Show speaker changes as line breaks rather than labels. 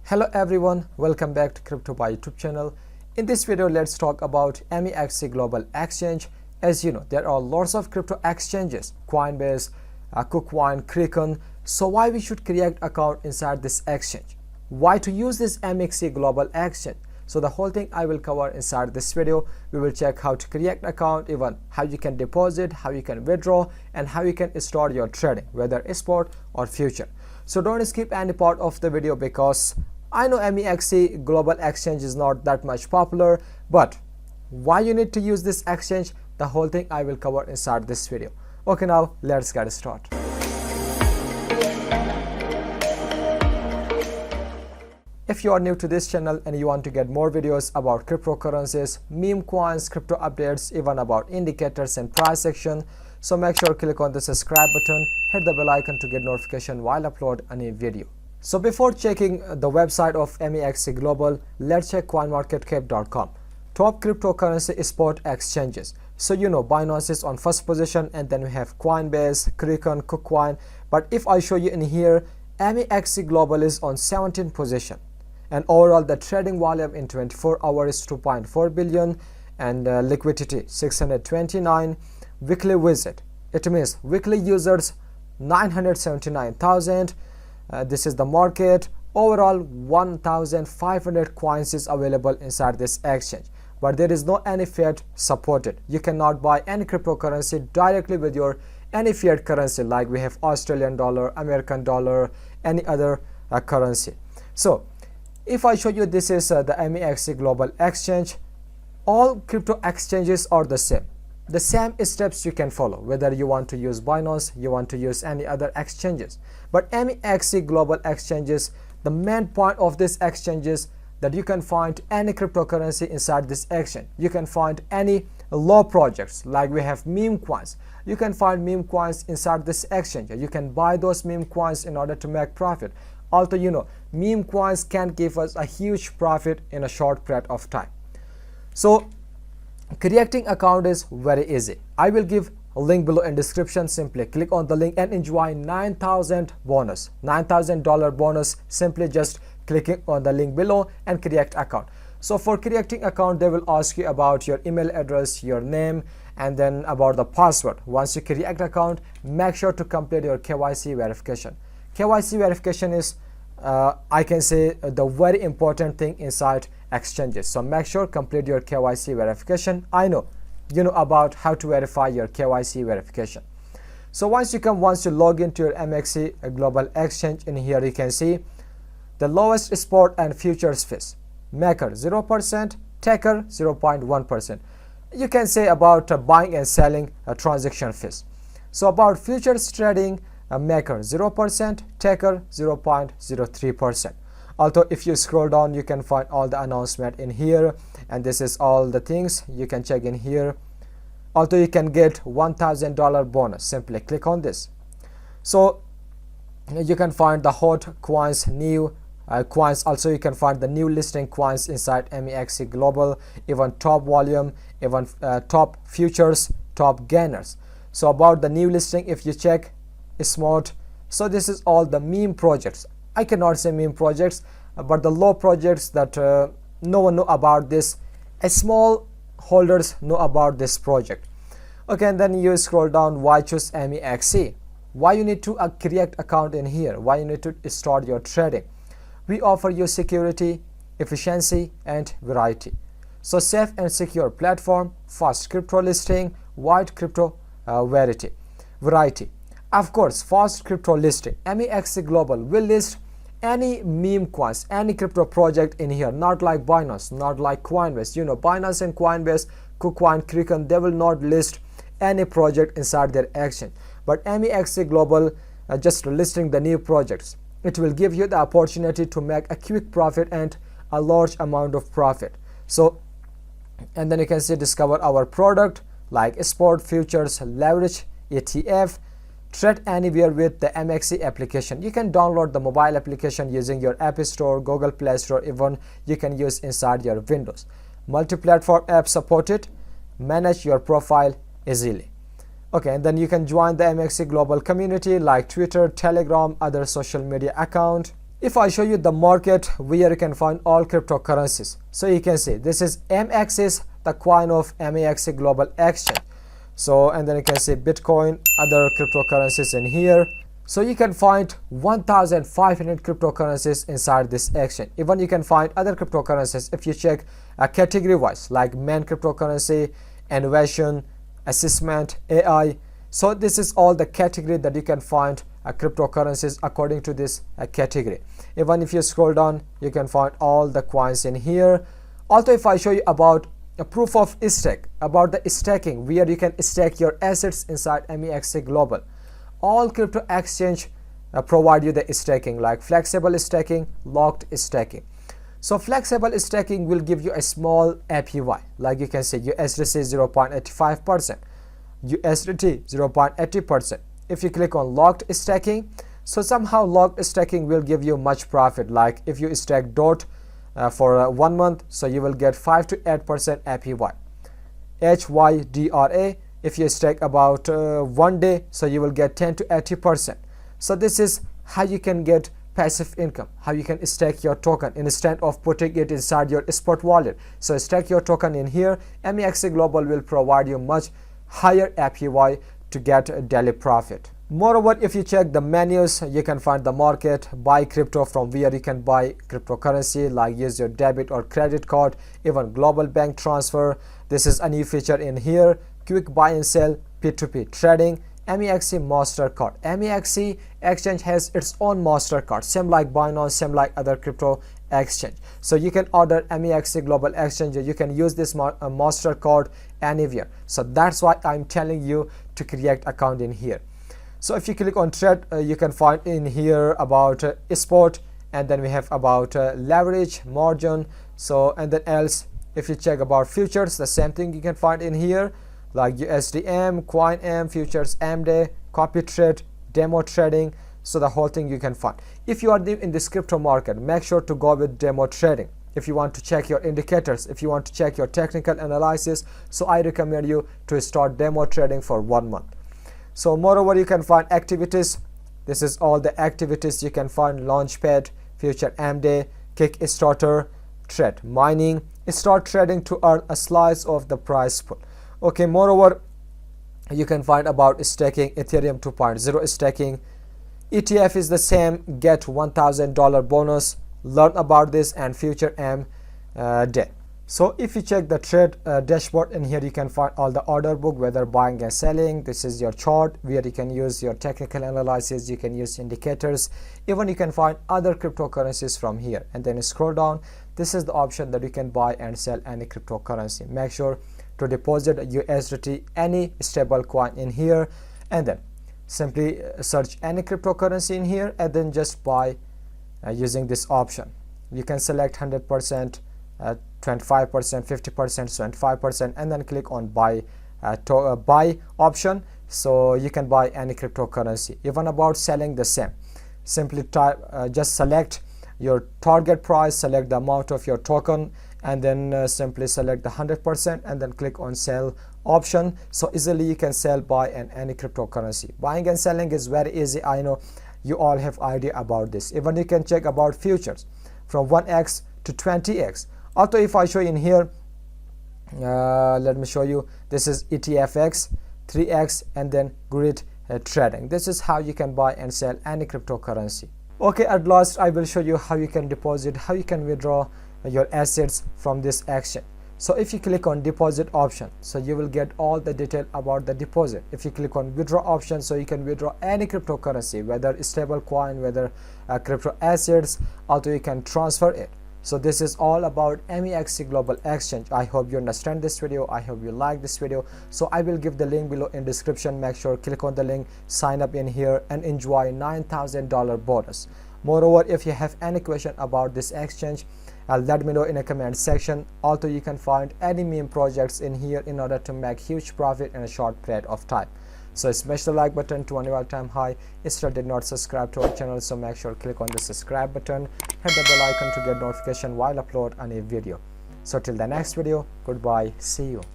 Hello everyone, welcome back to Crypto by YouTube channel. In this video, let's talk about MEXC Global Exchange. As you know, there are lots of crypto exchanges, Coinbase, KuCoin, Kraken. So why we should create account inside this exchange? Why to use this MEXC Global Exchange? So the whole thing I will cover inside this video. We will check how to create account, even how you can deposit, how you can withdraw, and how you can start your trading, whether spot or future. So don't skip any part of the video because I know MEXC Global Exchange is not that much popular, but why you need to use this exchange, the whole thing I will cover inside this video. Okay, now let's get started. If you are new to this channel and you want to get more videos about cryptocurrencies, meme coins, crypto updates, even about indicators and price action, so make sure to click on the subscribe button, hit the bell icon to get notification while upload a new video. So before checking the website of MEXC Global, let's check coinmarketcap.com. Top cryptocurrency spot exchanges. So you know Binance is on first position, and then we have Coinbase, Kraken, KuCoin. But if I show you in here, MEXC Global is on 17th position. And overall the trading volume in 24 hours is 2.4 billion and liquidity 629. Weekly visit, it means weekly users 979,000. This is the market. Overall 1,500 coins is available inside this exchange, but there is no any fiat supported. You cannot buy any cryptocurrency directly with your any fiat currency, like we have Australian dollar, American dollar, any other currency. So if I show you, this is the MEXC Global Exchange. All crypto exchanges are the same. The same steps you can follow, whether you want to use Binance, you want to use any other exchanges. But MEXC Global Exchanges, the main point of this exchange is that you can find any cryptocurrency inside this exchange. You can find any low projects, like we have meme coins. You can find meme coins inside this exchange. You can buy those meme coins in order to make profit. Also, you know, meme coins can give us a huge profit in a short period of time. So creating account is very easy. I will give a link below in description. Simply click on the link and enjoy 9,000 bonus, $9,000 bonus. Simply just clicking on the link below and create account. So for creating account, they will ask you about your email address, your name, and then about the password. Once you create account, make sure to complete your KYC verification. KYC verification is I can say the very important thing inside exchanges. So make sure complete your KYC verification. I know you know about how to verify your KYC verification. So once you log into your MEXC Global Exchange, in here you can see the lowest spot and futures fees. Maker 0%, taker 0.1%. You can say about buying and selling transaction fees. So about futures trading, maker 0%, taker 0.03%. Although if you scroll down, you can find all the announcement in here, and this is all the things you can check in here. Although you can get $1,000 bonus, simply click on this. So you can find the hot coins, new coins. Also you can find the new listing coins inside MEXC Global, even top volume, even top futures, top gainers. So about the new listing, if you check smart, so this is all the meme projects. I cannot say meme projects, but the low projects that no one know about this. Small holders know about this project. Okay, and then you scroll down. Why choose MEXC? Why you need to create account in here? Why you need to start your trading? We offer you security, efficiency, and variety. So safe and secure platform, fast crypto listing, wide crypto variety. Of course, fast crypto listing. MEXC Global will list any meme coins, any crypto project in here, not like Binance, not like Coinbase. You know, Binance and Coinbase, KuCoin, Kraken, they will not list any project inside their exchange. But MEXC Global just listing the new projects. It will give you the opportunity to make a quick profit and a large amount of profit. So, and then you can see discover our product like sport, futures, leverage, ETF. Trade anywhere with the MEXC application. You can download the mobile application using your App Store, Google Play Store, even you can use inside your Windows. Multi-platform app supported. Manage your profile easily. Okay, and then you can join the MEXC Global community like Twitter, Telegram, other social media account. If I show you the market where you can find all cryptocurrencies, so you can see this is MEXC is the coin of MEXC Global Exchange. So and then you can see Bitcoin, other cryptocurrencies in here. So you can find 1,500 cryptocurrencies inside this exchange. Even you can find other cryptocurrencies if you check category wise, like main cryptocurrency, innovation, assessment, AI. So this is all the category that you can find cryptocurrencies according to this category. Even if you scroll down, you can find all the coins in here. Also, if I show you about a proof of stake, about the staking, where you can stake your assets inside MEXC Global. All crypto exchange provide you the staking, like flexible staking, locked staking. So flexible staking will give you a small APY, like you can see USDC 0.85%, USDT 0.80%. If you click on locked staking, so somehow locked staking will give you much profit. Like if you stake DOT for 1 month, so you will get 5 to 8% APY. HYDRA, if you stake about 1 day, so you will get 10 to 80%. So this is how you can get passive income, how you can stake your token instead of putting it inside your spot wallet. So stake your token in here. MEXC Global will provide you much higher APY to get a daily profit. Moreover, if you check the menus, you can find the market, buy crypto, from where you can buy cryptocurrency, like use your debit or credit card, even global bank transfer. This is a new feature in here. Quick buy and sell, P2P trading, MEXC Mastercard. MEXC exchange has its own Mastercard, same like Binance, same like other crypto exchange. So you can order MEXC Global Exchange, you can use this Mastercard anywhere. So that's why I'm telling you to create account in here. So if you click on trade, you can find in here about spot, and then we have about leverage, margin. So and then else, if you check about futures, the same thing you can find in here, like USDM, Coin M, futures MD, copy trade, demo trading. So the whole thing you can find. If you are new in this crypto market, make sure to go with demo trading. If you want to check your indicators, if you want to check your technical analysis, so I recommend you to start demo trading for 1 month. So moreover, you can find activities. This is all the activities you can find: Launchpad, Future MD, Kickstarter, trade, mining, start trading to earn a slice of the price pool. Okay, moreover, you can find about staking, Ethereum 2.0 staking. ETF is the same, get $1,000 bonus, learn about this, and Future M day. So if you check the trade dashboard in here, you can find all the order book, whether buying and selling. This is your chart where you can use your technical analysis, you can use indicators, even you can find other cryptocurrencies from here. And then scroll down, this is the option that you can buy and sell any cryptocurrency. Make sure to deposit USDT, any stable coin in here, and then simply search any cryptocurrency in here and then just buy using this option. You can select 100%, 25%, 50%, 25%, and then click on buy buy option. So you can buy any cryptocurrency. Even about selling, the same. Simply type, just select your target price, select the amount of your token, and then simply select the 100% and then click on sell option. So easily you can sell, buy and any cryptocurrency. Buying and selling is very easy. I know you all have idea about this. Even you can check about futures from 1x to 20x. Also, if I show you in here, let me show you, this is ETFX, 3x, and then grid trading. This is how you can buy and sell any cryptocurrency. Okay, at last I will show you how you can deposit, how you can withdraw your assets from this exchange. So if you click on deposit option, so you will get all the detail about the deposit. If you click on withdraw option, so you can withdraw any cryptocurrency, whether stable coin, whether crypto assets, also you can transfer it. So this is all about MEXC Global Exchange. I hope you understand this video. I hope you like this video. So I will give the link below in description. Make sure click on the link, sign up in here and enjoy $9,000 bonus. Moreover, if you have any question about this exchange, let me know in the comment section. Also, you can find any meme projects in here in order to make huge profit in a short period of time. So smash the like button to an all-time high. If you still did not subscribe to our channel, so make sure click on the subscribe button, hit the bell icon to get notification while upload a new video. So till the next video, goodbye, see you.